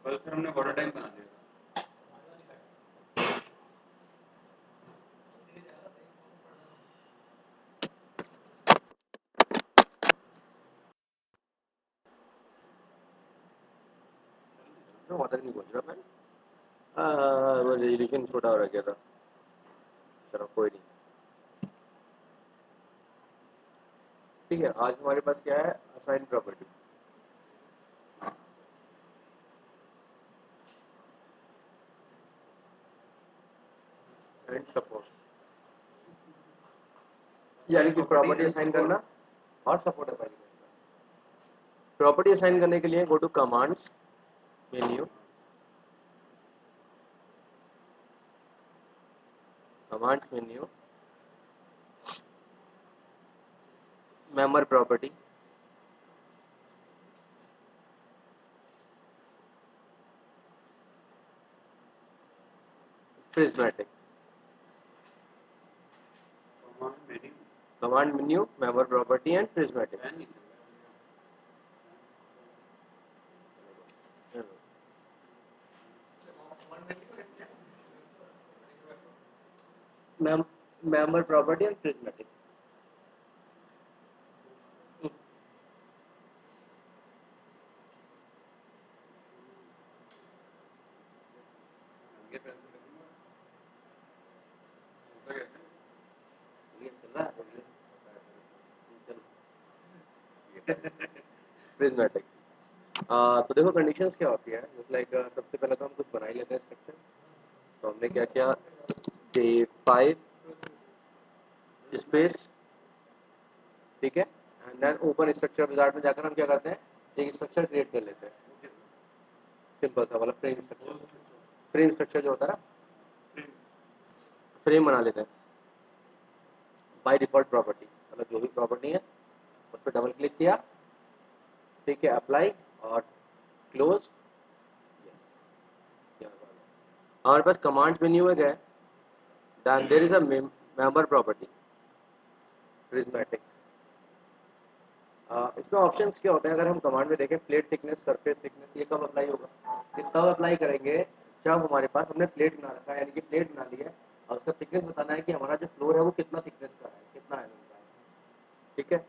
कल फिर हमने बड़ा टाइम बना दिया। वहाँ तक नहीं पहुँच रहा मैं। हाँ, वो रेजोल्यूशन छोटा हो गया था। चलो कोई नहीं। ठीक है, आज हमारे पास क्या है, असाइन प्रॉपर्टी। एंड सपोर्ट, यानी कि प्रॉपर्टी असाइन करना और सपोर्ट असाइन करना। प्रॉपर्टी असाइन करने के लिए go to commands menu, commands menu, member property, prismatic. Command menu, member property and prismatic. Member property and prismatic. Prismatic. तो देखो कंडीशंस क्या होती है, जस्ट लाइक सबसे पहले तो हम कुछ बना ही लेते हैं स्ट्रक्चर। तो हमने क्या किया, J5 स्पेस, ठीक है, and then open structure wizard में जाकर हम क्या करते हैं, एक स्ट्रक्चर क्रिएट कर लेते हैं। सिंपल सा वाला फ्रेम स्ट्रक्चर। फ्रेम स्ट्रक्चर जो होता है ना, फ्रेम बना लेते हैं बाय डिफॉल्ट प्रॉपर्टी, मतलब जो भी प्रॉपर्टी है उस पर डबल क्लिक किया, ठीक है, अप्लाई और क्लोज। हमारे पास कमांड्स मेन्यू में गए, then there is a member property prismatic. इसमें ऑप्शंस क्या होते हैं, अगर हम कमांड में देखें, प्लेट थिकनेस, सरफेस थिकनेस, ये कब अप्लाई होगा, ये तब अप्लाई करेंगे जब हमारे पास हमने प्लेट बना रखा है, यानी कि प्लेट बना ली है और उसका थिकनेस बताना है कि हमारा जो फ्लोर है वो कितना थिकनेस का है, कितना है उनका, ठीक है।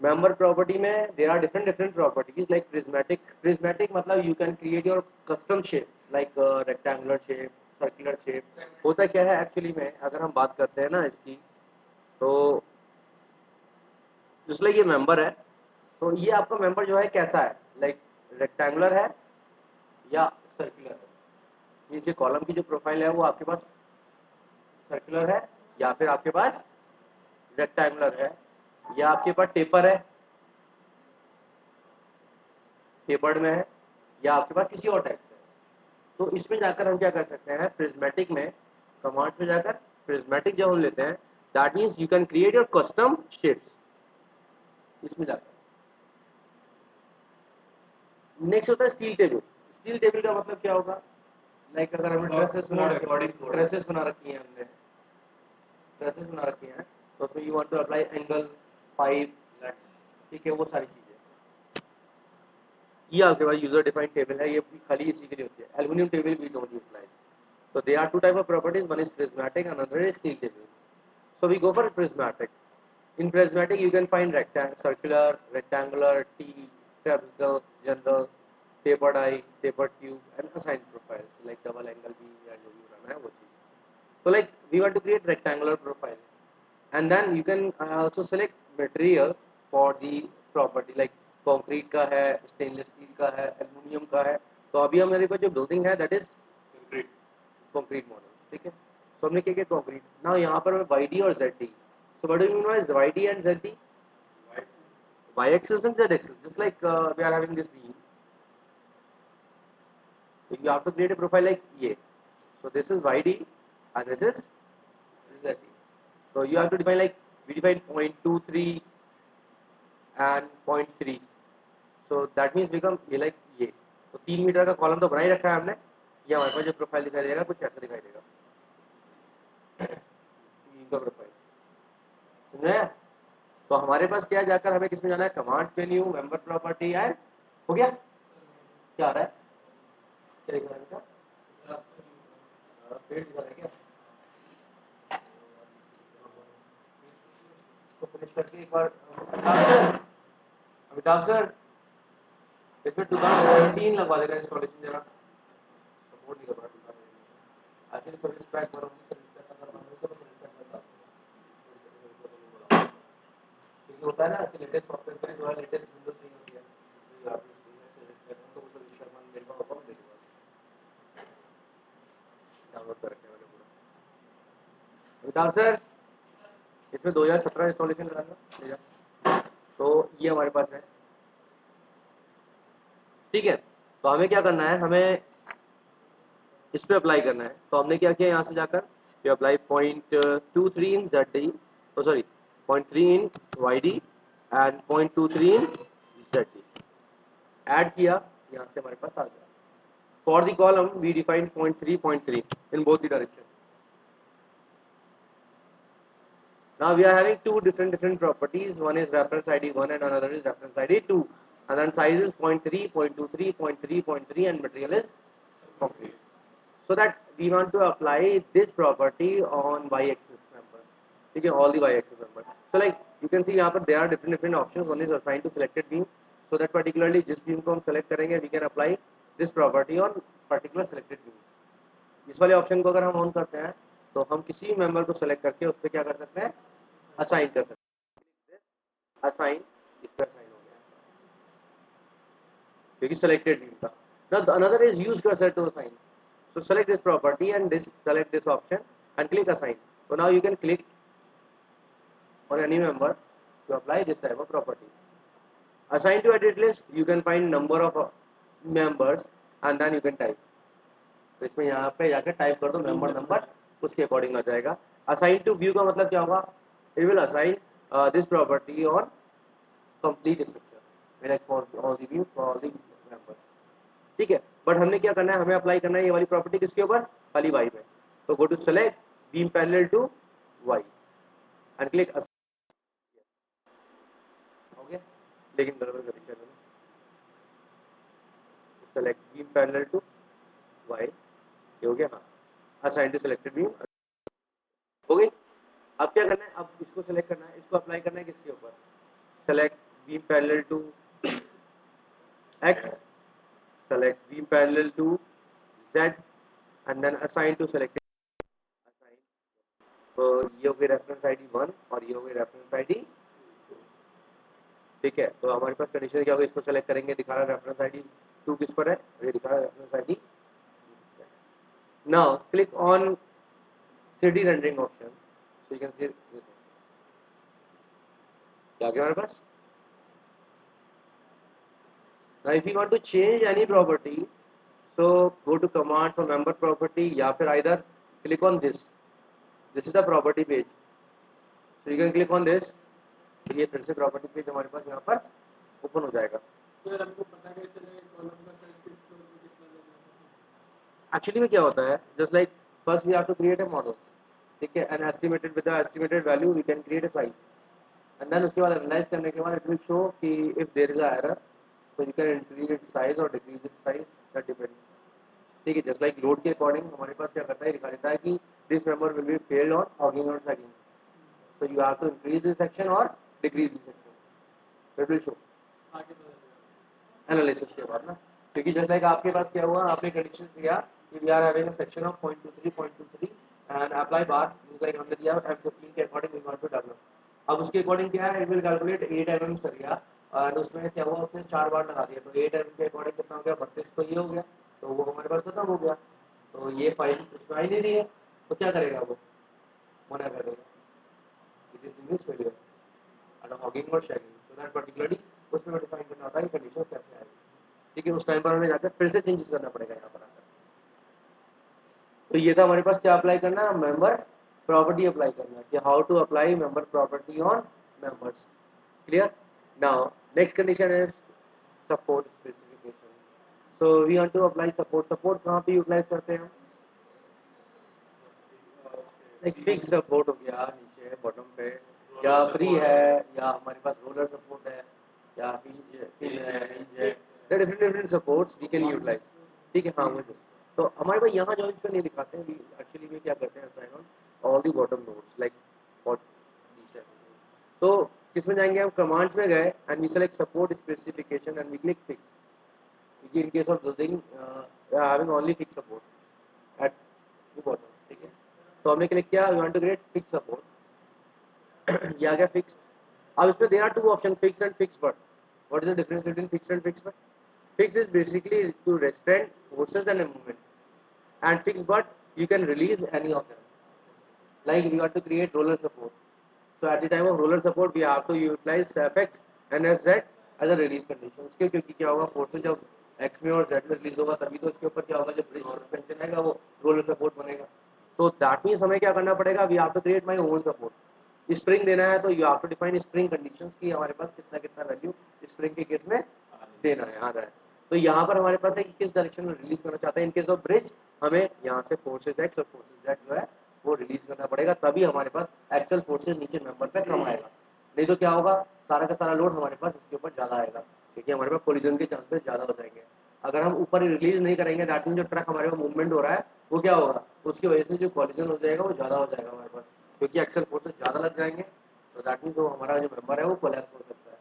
मेंबर प्रॉपर्टी में there are different different properties like prismatic. Prismatic मतलब you can create your custom shape like rectangular shape, circular shape. होता क्या है एक्चुअली में, अगर हम बात करते हैं ना इसकी, तो जस्ट लाइक ये मेंबर है, तो ये आपका मेंबर जो है कैसा है, लाइक रेक्टेंगुलर है या सर्कुलर है। ये जो कॉलम की जो प्रोफाइल है वो आपके पास सर्कुलर है या फिर आपके पास रेक्टेंगुलर है, या आपके पास टेपर है, टेपर्ड में है, या आपके पास किसी और टाइप से है। तो इसमें जाकर हम क्या कर सकते हैं, प्रिज्मेटिक में, कमांड में जाकर प्रिज्मेटिक जब हम लेते हैं, that means you can create your custom shapes इसमें जाकर। नेक्स्ट होता है स्टील टेबल। स्टील टेबल का मतलब क्या होगा, लाइक अगर हमने ड्रेसेस बना रखी हैं, हमने ड्रेसेस बना रखी हैं, तो उसमें you want to apply angle, pipe, ठीक है, वो सारी चीजें। ये आपके पास यूजर डिफाइंड टेबल है, ये खाली इसी के लिए होती है। Aluminium table we don't utilise. So there are two type of properties. One is prismatic, another is steel table. So we go for prismatic. In prismatic, you can find circular, rectangular, T, trapezoidal, general, tapered eye, tapered tube, and assigned profiles like double angle beam and जो भी बनाना है वो चीज. So like we want to create rectangular profile, and then you can also select material for the property like concrete का है, stainless steel का है, aluminum का है. तो अभी हमारे पास जो building है that is कंक्रीट मॉडल, ठीक है। तो हमने क्या किया, कंक्रीट ना, यहाँ पर वाई डी और Z D. So what do you mean by Y D and Z D, Y axis and Z axis, just like we are having this beam, so you have to create a profile like ये, so this is YD and this is ZD. So you have to define like we define 0.23 and 0.3, so that means become ये like ये, तो 3 metre का column तो बना ही रखा है हमने। ये हमारे पास जो प्रोफाइल दिखाई देगा कुछ ऐसा दिखाई देगा, इनका प्रोफाइल समझे। तो हमारे पास क्या जाकर हमें किसमें जाना है, command menu, member property and, हो गया क्या आ रहा है, चलेगा इनका पेड़ दिखा रहा है क्या तो फिनिश करके एक बार अमिताभ सर इसमें 2017 लगवा देगा इंस्टॉलेशन जरा सपोर्ट नहीं कर रहा 2017 एक्चुअली सर्विस पैक पर सर्विस पैक अगर बनवाऊं तो सर्विस पैक बता क्योंकि होता है ना कि लेटेस्ट सॉफ्टवेयर पे जो है लेटेस्ट विंडोज चाहिए होती है तो आप सर्विस पैक तो वो सर्विस पैक मन मेरे पास होगा मेरे पास डाउनलोड कर रखे मैंने पूरा अमिताभ सर इसमें 2017 इंस्टॉलेशन कराना तो ये हमारे पास है ठीक है तो हमें क्या करना है हमें इस पे अप्लाई करना है तो हमने क्या किया यहाँ से जाकर we apply 0.23 in ZD oh sorry 0.3 in YD and 0.23 in ZD add किया यहाँ से हमारे पास आ गया for the column we define 0.3 in both the direction now we are having two different properties one is reference ID 1 and another is reference ID 2 and then size is 0.3 0.23 0.3 and material is complete so that we want to apply this property on y-axis members ठीक है all the y-axis members so like you can see यहाँ पर there are different options one is assigned to selected beam so that particularly जिस beam को हम select करेंगे we can apply this property on particular selected beam इस वाले option को अगर हम ऑन करते हैं तो हम किसी मेंबर को सेलेक्ट करके उस पर क्या कर सकते हैं असाइन कर सकते हैं असाइन इस पर असाइन हो गया क्योंकि selected beam था now another is use cursor to assign so select this property and this select this option and click assign so now you can click on any member to apply this type of property assign to edit list you can find number of members and then you can type तो इसमें यहाँ पे जाकर type कर दो member number उसके according आ जाएगा assign to view का मतलब क्या होगा it will assign this property on complete structure like for all the view for all the members ठीक है बट हमने क्या करना है हमें अप्लाई करना है ये वाली प्रॉपर्टी किसके ऊपर खाली वाई पे तो go to select beam parallel to Y and click हो गया लेकिन गड़बड़ कर दिया मैंने select beam parallel to Y ये हो गया हाँ असाइन टू सिलेक्टेड बीम हो गई अब क्या करना है अब इसको सेलेक्ट करना है इसको अप्लाई करना है किसके ऊपर select beam parallel to X select beam parallel to Z and then assign to selected assign तो ये हो गई रेफरेंस आईडी 1 और ये हो गई रेफरेंस आईडी ठीक है तो हमारे पास कंडीशन क्या होगी इसको सेलेक्ट करेंगे दिखा रहा है रेफरेंस आईडी 2 किस पर है ये दिखा रहा है reference ID now click on 3D rendering option so you can see क्या गया हमारे पास now if you want to change any property so go to commands or member property या फिर either click on this is the property page so you can click on this तो ये फिर से property page हमारे पास यहाँ पर open हो जाएगा एक्चुअली में क्या होता है just like first we have to create a model ठीक है and estimated with the estimated value we can create a size and then उसके बाद एनालाइज करने के बाद इट विल शो कि if there is a error so you can increase its size or decrease its size that depends ठीक है just like load के according हमारे पास क्या करता है दिखा देता है कि this member will be failed on hugging और sagging so you have to increase this section or decrease this section it will show analysis के बाद ना क्योंकि जस्ट लाइक आपके पास क्या हुआ आपने कंडीशन दिया कि we are having a section of 0.23 and apply bar means like हमने दिया M15 के according we want to develop अब उसके अकॉर्डिंग क्या है इट विल कैलकुलेट 8 mm सरिया एंड उसमें क्या हुआ उसने 4 बार लगा दिया तो 8 mm के अकॉर्डिंग कितना हो गया 32 तो ये हो गया तो वो हमारे पास खत्म हो गया तो ये फाइल उसमें आई नहीं रही है तो क्या करेगा वो मना कर देगा it is in this failure and hugging और शैगिंग सो दैट पर्टिकुलरली उसमें डिफाइन करना होता है कि कंडीशन कैसे आएगी ठीक है उस टाइम पर हमें जाकर फिर से चेंजेस करना पड़ेगा यहाँ पर आकर तो ये था हमारे पास क्या अप्लाई करना है मेंबर प्रॉपर्टी अप्लाई करना है कि how to apply member property on members clear now next condition is support specification so we want to apply support कहाँ पे यूटिलाइज करते हैं एक फिक्स सपोर्ट हो गया नीचे बॉटम पे या फ्री है या हमारे पास रोलर सपोर्ट है या हिंज है different supports we can utilise ठीक है, हाँ वो जो तो हमारे पास यहाँ जॉइंस पे नहीं दिखाते हैं, एक्चुअली में क्या करते हैं assign on all the bottom nodes like what नीचे। तो किसमें जाएंगे हम, कमांड्स में गए and we select support specification and we click fix, क्योंकि in case of using having only fix support at the bottom, ठीक है। तो हमने क्लिक किया we want to create fix support, ये आ गया फिक्स। अब इसमें there are two option, fix and fix but what is the difference between fix and fix but? Fixed is basically to restrain forces and a movement, and fixed but you can release any of them. Like we want to create roller support. So at the time of roller support, we have to utilize fx and z as a release condition. उसके क्योंकि क्या होगा, forces जब x में और z में release होगा तभी तो उसके ऊपर क्या होगा, जब ब्रिज सस्पेंशन आएगा वो रोलर सपोर्ट बनेगा। तो दैट मीन्स हमें क्या करना पड़ेगा, we have to create my own support. Spring देना है तो you have to define spring conditions की हमारे पास कितना कितना वैल्यू स्प्रिंग के केस में देना है, आ रहा है। तो यहाँ पर हमारे पास है कि किस डायरेक्शन में रिलीज करना चाहते हैं। इन केस ऑफ ब्रिज हमें यहाँ से फोर्सेज एक्स और फोर्सेज जेड जो है वो रिलीज करना पड़ेगा, तभी हमारे पास एक्चुअल फोर्सेज नीचे मेंबर पे कम आएगा। नहीं तो क्या होगा, सारा का सारा लोड हमारे पास इसके ऊपर ज़्यादा आएगा, क्योंकि हमारे पास कोलिजन के चांसेस ज़्यादा हो जाएंगे। अगर हम ऊपर रिलीज नहीं करेंगे, दैट मीन जो ट्रक हमारे पास मूवमेंट हो रहा है वो क्या होगा, उसकी वजह से जो कोलिजन हो जाएगा वो ज़्यादा हो जाएगा हमारे पास, क्योंकि एक्चुअल फोर्सेज ज़्यादा लग जाएंगे। तो दैट मीन जो हमारा जो मेंबर है वो कोलैप्स हो सकता है।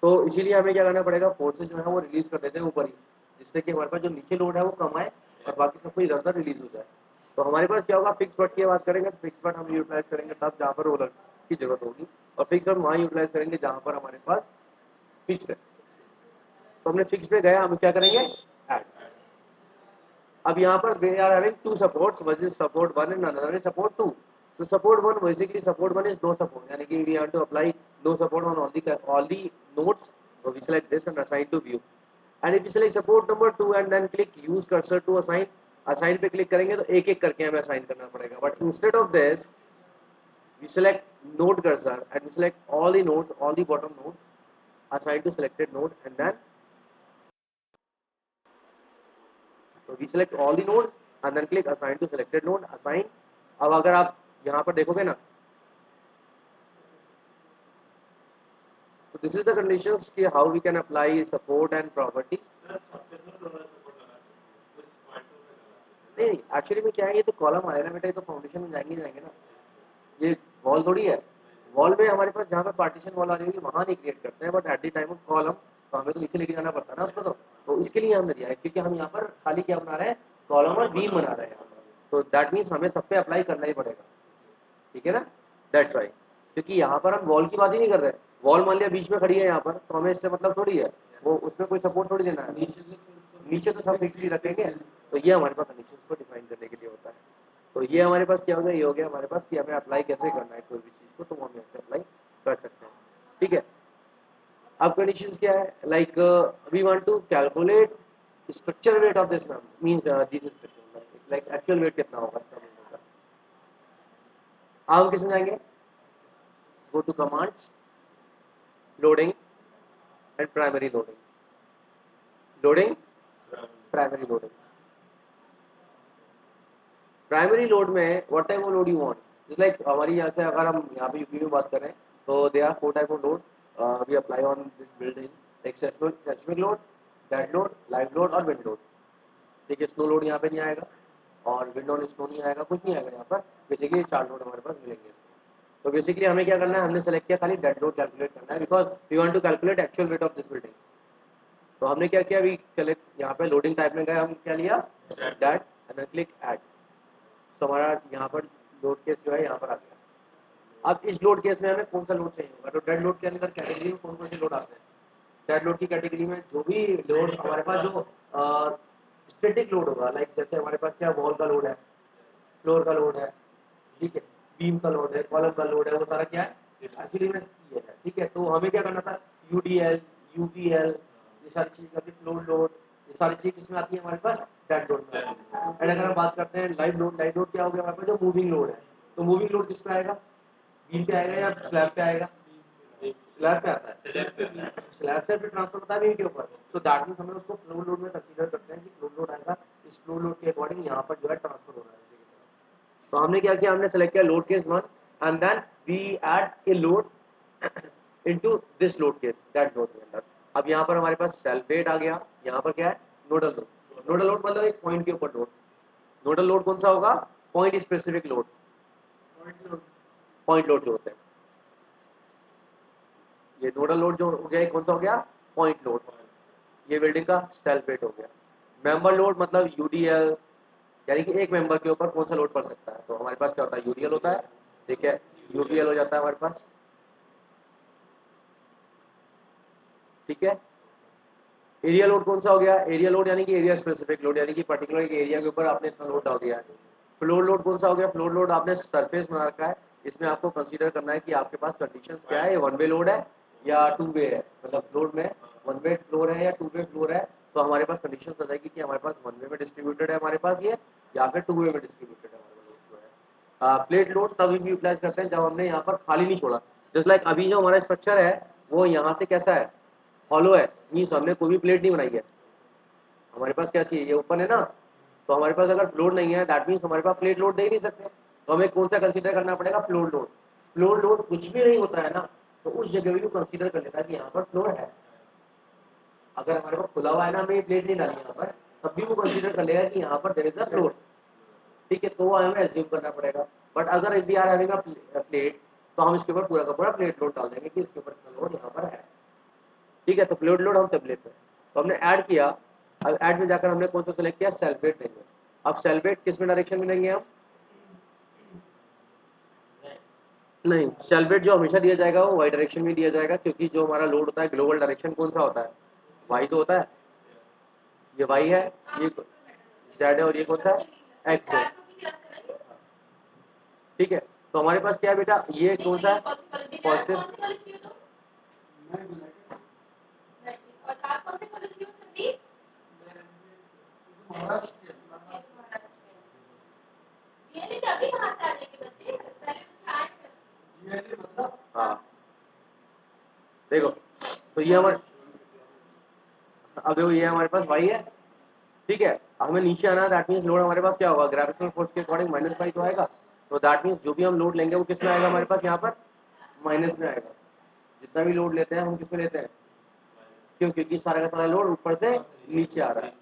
तो इसीलिए हमें क्या करना पड़ेगा, फोर्सेज जो है वो रिलीज कर देते हैं ऊपर ही, जिससे कि हमारे पास जो नीचे लोड है वो कम आए और बाकी सब कुछ इधर उधर रिलीज हो जाए। तो हमारे पास क्या होगा, फिक्स बट की बात करेंगे, फिक्स बट हम यूटिलाइज करेंगे तब जहाँ पर रोलर की जरूरत होगी, और फिक्स बट वहाँ यूटिलाइज करेंगे जहाँ पर हमारे पास फिक्स है। तो हमने फिक्स पे गया, हम क्या करेंगे ऐड। अब यहाँ पर we are having two supports, one is support one and another is support two. So support one, basically support one is no support, यानी कि we have to apply no support on all the nodes. So we select this and assign to view. And if you select support number 2 and then click use cursor to assign, assign पे click करेंगे तो एक एक करके हमें assign करना पड़ेगा। But instead of this, we select node cursor and we select all the nodes, all the bottom nodes, assign to selected node and then so we select all the nodes and then click assign to selected node, assign। अब अगर आप यहाँ पर देखोगे ना, so this is the conditions कि how we can apply support and property। नहीं actually में क्या है, ये तो कॉलम आया ना बेटा, ये तो फाउंडेशन में जाएंगे जाएंगे ना, ये वॉल थोड़ी है। वॉल में हमारे पास जहाँ पे पार्टीशन वॉल आ रही होगी वहाँ नहीं क्रिएट करते हैं, but at the time of column तो हमें तो नीचे लेके जाना पड़ता है ना उसको। तो इसके लिए हमने दिया है, क्योंकि हम यहाँ पर खाली क्या बना रहे हैं, कॉलम और बीम बना रहे हैं। तो दैट मीन्स हमें सब पे अप्लाई करना ही पड़ेगा, ठीक है ना, दैट्स राइट। क्योंकि यहाँ पर हम वॉल की बात ही नहीं कर रहे। वॉल मान लिया बीच में खड़ी है यहाँ पर, तो हमें इससे मतलब थोड़ी है, वो उसमें कोई सपोर्ट थोड़ी देना है, नीचे तो सब फिक्स ही रखेंगे। तो ये हमारे पास कंडीशन को डिफाइन करने के लिए होता है। तो ये हमारे पास क्या हो गया, ये हो गया हमारे पास कि हमें अप्लाई कैसे करना है कोई भी चीज़ को, तो वो हम ऐसे अप्लाई कर सकते हैं, ठीक है। अब कंडीशंस क्या है, like we want to calculate structure weight of this means this structure, like actual weight कितना होगा इसका मीन होगा। अब हम किसमें जाएंगे, go to commands, loading and primary loading, loading primary loading. Primary load में what type of load you want, just like हमारी यहाँ से अगर हम यहाँ पे यूपी में बात करें तो they are 4 type of load we apply on this building, एक seismic load, dead load, live load और विंड लोड। ठीक है, स्नो लोड यहाँ पे नहीं आएगा और विंड ऑन स्नो नहीं आएगा, कुछ नहीं आएगा यहाँ पर। बेसिकली 4 लोड हमारे पास मिलेंगे। तो बेसिकली हमें क्या करना है, हमने सेलेक्ट किया खाली डेड लोड कैलकुलेट करना है, because we want to calculate actual weight of this building. तो हमने क्या किया, अभी सेलेक्ट यहाँ पे लोडिंग टाइप में गए, हम क्या लिया dead and then click add. तो हमारा यहाँ पर लोड केस जो है यहाँ पर आ गया। अब इस लोड केस में हमें कौन सा लोड चाहिए होगा, तो डेड लोड के अंदर कैटेगरी में कौन कौन से लोड आते हैं। डेड लोड की कैटेगरी में जो भी लोड हमारे पास जो स्टैटिक लोड होगा, लाइक जैसे हमारे पास क्या वॉल का लोड है, फ्लोर का लोड है, ठीक है, बीम का लोड है, कॉलम का लोड है, वो सारा क्या है एक्चुअली में ये है, ठीक है। तो हमें क्या करना था, यूडीएल, यूवीएल, ये सारी चीज़ का फ्लोर लोड, ये सारी चीज़ किसमें आती है हमारे पास, डेड लोड में। एंड अगर हम बात करते हैं लाइव लोड, लाइव लोड क्या हो गया हमारे पास, जो मूविंग लोड है। तो मूविंग लोड किस पे आएगा, बीम पे आएगा या स्लैब पे आएगा, स्लैब पे आता है, स्लैब से फिर ट्रांसफर होता है बीम के ऊपर। तो दैट मींस हमें उसको फ्लो लोड में कंसीडर करते हैं कि फ्लो लोड आएगा, इस फ्लो लोड के अकॉर्डिंग यहाँ पर जो है ट्रांसफर हो रहा है। तो हमने क्या किया, हमने सेलेक्ट किया load case 1 and then we add a load into this load case, that load के अंदर। अब यहाँ पर हमारे पास सेल्फ वेट आ गया, यहाँ पर क्या है नोडल लोड। नोडल लोड मतलब एक पॉइंट के ऊपर लोड। नोडल लोड कौन सा होगा? Point specific load, point load जो होते हैं। ये नोडल लोड जो हो गया ये कौन सा हो गया? Point load. ये वेल्डिंग का सेल्फ वेट हो गया। मेंबर लोड मतलब यूडीएल, यानी कि एक मेंबर के ऊपर कौन सा लोड पड़ सकता है। तो हमारे पास क्या होता है? यूडीएल होता है, ठीक है, यूडीएल हो जाता है हमारे पास, ठीक है। एरिया लोड कौन सा हो गया? एरिया लोड यानी कि एरिया स्पेसिफिक लोड, यानी कि पर्टिकुलर एक एरिया के ऊपर आपने इतना लोड डाल दिया है। फ्लोर लोड कौन सा हो गया? फ्लोर लोड आपने सरफेस बना रखा है, इसमें आपको कंसीडर करना है कि आपके पास कंडीशंस क्या है, ये वन वे लोड है या टू वे है, मतलब फ्लोर में वन वे फ्लोर है या टू वे फ्लोर है। तो हमारे पास कंडीशन आ जाएगी कि हमारे पास वन वे में डिस्ट्रीब्यूटेड है हमारे पास ये, या फिर टू वे में डिस्ट्रीब्यूटेड है हमारे पास जो है। प्लेट लोड तभी भी यूटिलाइज करते हैं जब हमने यहाँ पर खाली नहीं छोड़ा। जस्ट लाइक अभी जो हमारा स्ट्रक्चर है वो यहाँ से कैसा है? हॉलो है, मीन्स हमने कोई भी प्लेट नहीं बनाई है। हमारे पास क्या चाहिए? ये ओपन है ना, तो हमारे पास अगर फ्लोर नहीं है दैट मीन्स हमारे पास प्लेट लोड दे ही नहीं सकते। तो हमें कौन सा कंसीडर करना पड़ेगा? Floor load. फ्लोर लोड कुछ भी नहीं होता है ना, तो उस जगह भी कंसीडर कर लेता है कि यहाँ पर फ्लोर है। अगर हमारे पास खुला हुआ है ना, हमें प्लेट नहीं डाली यहाँ पर, तब भी वो कंसीडर कर लेगा कि यहाँ पर देयर इज अ फ्लोर, ठीक है। तो वो हमें एज्यूम करना पड़ेगा। बट अगर if we are having a plate, तो हम इसके ऊपर पूरा का पूरा प्लेट लोड डाल देंगे कि इसके ऊपर इतना लोड यहाँ पर है, ठीक है। तो प्लेट लोड हम तब लेते हैं। तो हमने ऐड किया, अब ऐड में जाकर हमने कौन सा सेलेक्ट किया? सेल्फेट लेंगे। अब सेल्फेट किस में डायरेक्शन में लेंगे हम? नहीं, सेल्फेट जो हमेशा दिया जाएगा वो वाई डायरेक्शन में दिया जाएगा, क्योंकि जो हमारा लोड होता है ग्लोबल डायरेक्शन कौन सा होता है? वाई तो होता है। ये वाई है, ये जेड है, और ये कौन सा है? एक्स है, ठीक है। तो हमारे पास क्या है बेटा? ये कौन सा है? पॉजिटिव। हाँ, देखो, तो ये हमारे, अब देखो ये हमारे पास वाई है, ठीक है। हमें नीचे आना है, दैट मीन्स लोड हमारे पास क्या होगा? ग्रेविटेशनल फोर्स के अकॉर्डिंग माइनस वाई तो आएगा। तो दैट मीन्स जो भी हम लोड लेंगे वो किस में आएगा हमारे पास? यहाँ पर माइनस में आएगा। जितना भी लोड लेते हैं हम किस में लेते हैं? क्यों? क्योंकि सारा का सारा लोड ऊपर से नीचे आ रहा है,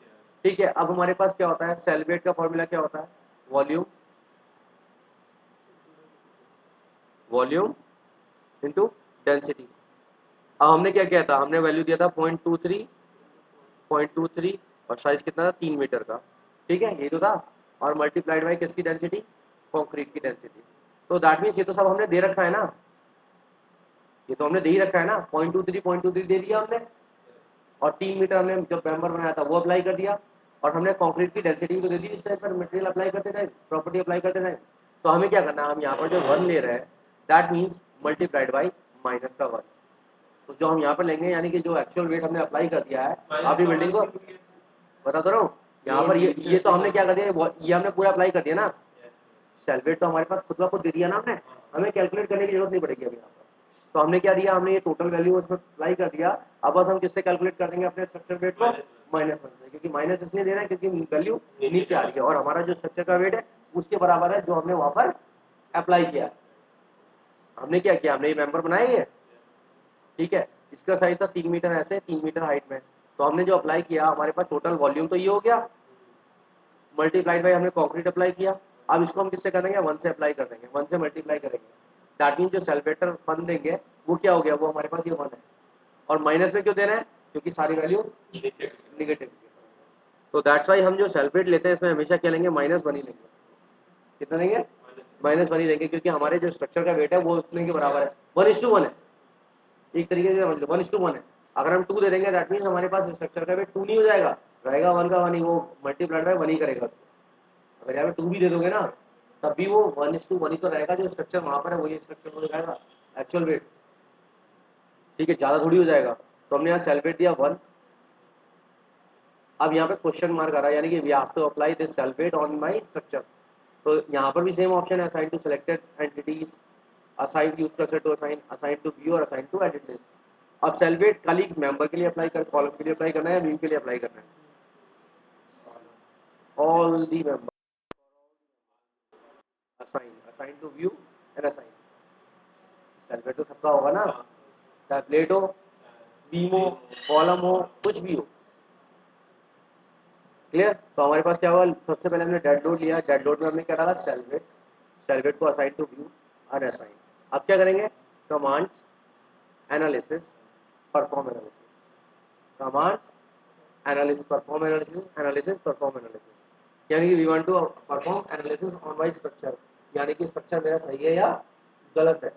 ठीक है। अब हमारे पास क्या होता है? सेल वेट का फॉर्मूला क्या होता है? Volume, volume into density. अब हमने क्या किया था? हमने वैल्यू दिया था 0.23, 0.23, और साइज कितना था? 3 मीटर का, ठीक है, ये तो था। और मल्टीप्लाइड बाई किसकी डेंसिटी? कंक्रीट की डेंसिटी। तो दैट मीन्स ये तो सब हमने दे रखा है ना, ये तो हमने दे ही रखा है ना। 0.23 दे दिया हमने, और 3 मीटर हमने जब मेंबर बनाया था वो अप्लाई कर दिया, और हमने कंक्रीट की डेंसिटी को दे दी इस टाइम पर मटेरियल अप्लाई करते टाइम, प्रॉपर्टी अप्लाई करते टाइम। तो हमें क्या करना है? हम यहाँ पर जो 1 ले रहे हैं that means multiplied by minus का 1। तो जो हम यहाँ पर लेंगे, यानी कि जो एक्चुअल वेट हमने अप्लाई कर दिया है अभी बिल्डिंग को, बता दो रहा हूँ यहाँ पर, ये तो हमने क्या कर दिया? ये हमने पूरा अप्लाई कर दिया ना। सेल वेट तो हमारे पास खुद ब खुद दे दिया ना हमने, हमें कैलकुलेट करने की जरूरत नहीं पड़ेगी अभी यहाँ पर। तो हमने क्या दिया? हमने ये टोटल वैल्यू उसमें अप्लाई कर दिया। अब बस हम किससे कैलकुलेट कर देंगे अपने स्ट्रक्चर वेट को? माइनस वन से, क्योंकि माइनस इसलिए दे रहे हैं क्योंकि वैल्यू नीचे आ रही है, और हमारा जो स्ट्रक्चर का वेट है उसके बराबर है जो हमने वहां पर अप्लाई किया। हमने क्या किया? हमने ये मेंबर बनाया है, ठीक है। इसका साइज था 3 मीटर, ऐसे 3 मीटर हाइट में। तो हमने जो अप्लाई किया हमारे पास टोटल वॉल्यूम तो ये हो गया, मल्टीप्लाइड बाई हमने कंक्रीट अप्लाई किया। अब इसको हम किससे करेंगे? 1 से अप्लाई कर देंगे, 1 से मल्टीप्लाई करेंगे। दैट मीन जो सेल्वेटर 1 देंगे वो क्या हो गया? वो हमारे पास ये 1 है। और माइनस में क्यों दे रहे हैं? क्योंकि सारी वैल्यू निगेटिव। तो दैट्स वाई हम जो सेल्वेट लेते हैं इसमें हमेशा क्या लेंगे? -1 ही लेंगे। कितना लेंगे? -1 ही लेंगे, क्योंकि हमारे जो स्ट्रक्चर का वेट है वो उतने के बराबर है, 1:1 है। एक तरीके से समझ लो 1:1 है। अगर हम 2 दे देंगे दैट मीन हमारे पास स्ट्रक्चर का वेट 2 नहीं हो जाएगा, रहेगा 1 का 1 ही, वो मल्टीप्लाइड बाय 1 ही करेगा। अगर यहाँ पे 2 भी दे दोगे ना तब भी वो 1:1 ही तो रहेगा, जो स्ट्रक्चर वहां पर है वही स्ट्रक्चर हो जाएगा एक्चुअल वेट, ठीक है, ज्यादा थोड़ी हो जाएगा। तो हमने यहाँ सेल्वेट दिया 1। अब यहाँ पे क्वेश्चन मार्क आ रहा है, यानी कि we have to apply this self weight on my structure. तो यहाँ पर भी सेम ऑप्शन है, assign to selected entities, assign use cursor to assign, assign to view, और असाइन टू एडिट लिस्ट। अब सेल्वेट खाली मेंबर के लिए अप्लाई कर, कॉलम के लिए अप्लाई करना है या व्यू के लिए अप्लाई करना है? All the member, assign, assign to view and assign. Self weight तो सबका होगा ना, चाहे प्लेट हो, बीम हो, कॉलम हो, कुछ भी हो। क्लियर। तो हमारे पास क्या हुआ, सबसे पहले हमने डेड लोड लिया, डेड लोड में हमने क्या डाला, सेलवेट, सेलवेट को असाइन टू व्यू, अनअसाइन। अब क्या करेंगे, commands analysis perform analysis, commands analysis perform analysis, analysis perform analysis, यानी कि we want to perform analysis on Y structure, यानी कि स्ट्रक्चर मेरा सही है या गलत है।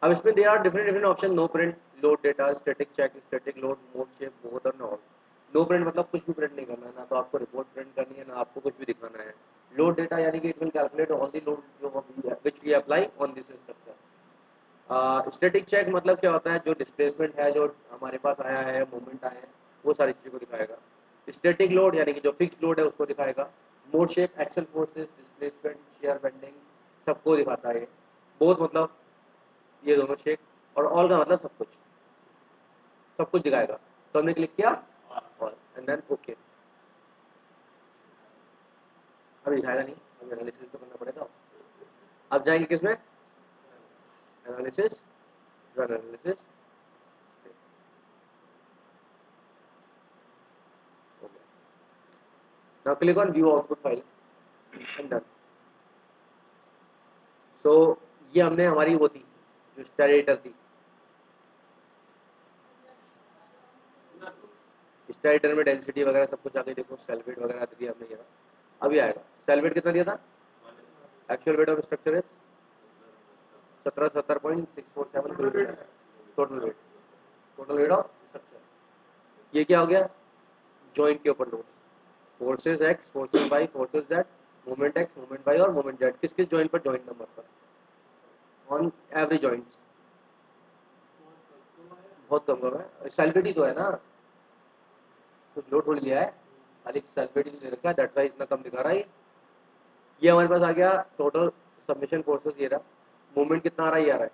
अब इसमें they are different different option, no print, load data, static check, static load, mode shape, both और नॉट। नो प्रिंट मतलब कुछ भी प्रिंट नहीं करना है, ना तो आपको रिपोर्ट प्रिंट करनी है, ना आपको कुछ भी दिखाना है। लोड डेटा यानी कि it will calculate all the load जो which we apply on this structure. Static check मतलब क्या होता है, जो डिस्प्लेसमेंट है, जो हमारे पास आया है, मूवमेंट आया है, वो सारी चीज़ों को दिखाएगा। स्टैटिक लोड यानी कि जो फिक्स लोड है उसको दिखाएगा। Mode shape axial forces, displacement, shear bending, सबको दिखाता है। बोथ मतलब ये दोनों शेक, और ऑल का मतलब सब कुछ, सब कुछ दिखाएगा। तो हमने क्लिक किया ऑल एंड देन ओके। अब दिखाएगा नहीं, अब एनालिसिस तो करना पड़ेगा। अब जाएंगे किसमें, analysis, run analysis, okay. Now click on view output file and done. So ये हमने हमारी वो थी जो स्टेरेटर थी, स्टेरेटर में डेंसिटी वगैरह सब कुछ आगे देखो, सेलवेट वगैरह दिया हमने। ये अभी आएगा, सेलवेट कितना दिया था, एक्चुअल वेट ऑफ स्ट्रक्चर है 1770.647 kilometre, total weight, total weight of structure. ये क्या हो गया, जॉइंट के ऊपर load, forces X, forces Y, forces Z, moment X, moment Y और मोमेंट जेड, किस किस जॉइंट पर, जॉइंट नंबर पर, ऑन एवरी जॉइंट्स। बहुत कम कम है, सेलवेट ही तो है ना, कुछ लोड थोड़ी लिया है, खाली सेलवेट ही ले रखा है, दैट्स व्हाई इतना कम दिखा रहा है। ये हमारे पास आ गया टोटल सबमिशन फोर्सेज, ये रहा। मूवमेंट कितना आ रहा है, ये आ रहा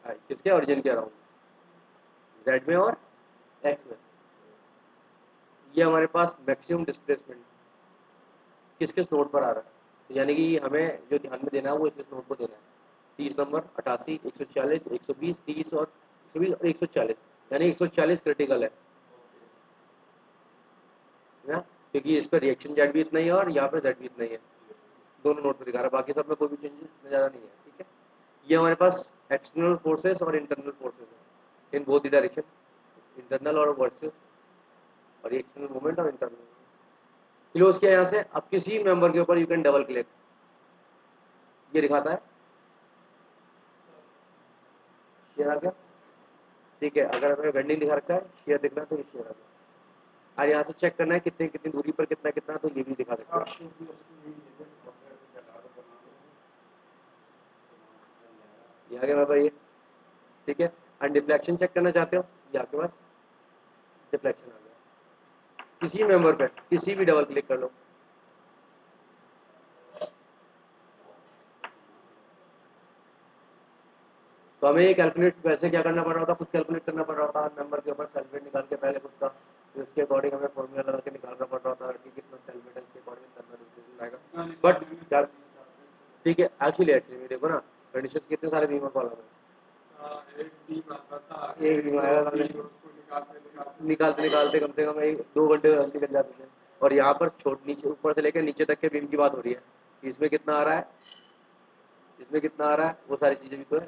है किसके ओरिजिन के अराउंड, जेड में और एक्स में। ये हमारे पास मैक्सिमम डिस्प्लेसमेंट किस किस नोड पर आ रहा है, यानी कि हमें जो ध्यान में देना है वो इस नोड को देना है। 30 नंबर, 88, 140, 120, 30 और 120 और 140, यानी 140 क्रिटिकल है ना, क्योंकि इस पर रिएक्शन जेड भी इतना ही है और यहाँ पे जेड भी इतना ही है, दोनों नोट पर दिखा रहा है, बाकी सब में कोई भी चेंजेस ज़्यादा नहीं है। ठीक है, ये हमारे पास एक्सटर्नल फोर्सेस और इंटरनल फोर्सेस है इन बोथ द डायरेक्शन, इंटरनल और वर्सेस, और ये एक्सटर्नल मूवमेंट और इंटरनल। क्लोज किया यहाँ से, अब किसी मेंबर के ऊपर यू कैन डबल क्लिक, ये दिखाता है शेयर आ गया। ठीक है, अगर हमें वेंडिंग दिखा रखा है, शेयर दिखना है तो ये शेयर आ गया। और यहाँ से चेक करना है कितने कितनी दूरी पर कितना कितना, तो ये भी दिखा सकते हैं। ये आ गया बाबा ये। ठीक है, और डिफ्लेक्शन चेक करना चाहते हो, ये आपके पास डिफ्लेक्शन आ गया। किसी मेंबर पे किसी भी डबल क्लिक कर लो, तो हमें ये कैलकुलेट वैसे क्या करना पड़ रहा था, कुछ कैलकुलेट करना पड़ रहा था नंबर के ऊपर, सेलवेट निकाल के पहले खुद का, तो इसके अकॉर्डिंग हमें फॉर्मूला लगा के निकालना पड़ रहा था कि कितना सेलवेट है, इसके अकॉर्डिंग करना आएगा। बट ठीक है, एक्चुअली एक्चुअली देखो ना, कंडीशन कितने सारे बीमा कॉलम है, एक बीमा आएगा, निकालते निकालते कम से कम 1-2 घंटे निकल जाते थे। और यहाँ पर छोट नीचे ऊपर से लेकर नीचे तक के बीम की बात हो रही है, इसमें कितना आ रहा है, इसमें कितना आ रहा है, वो सारी चीज़ें भी तो है।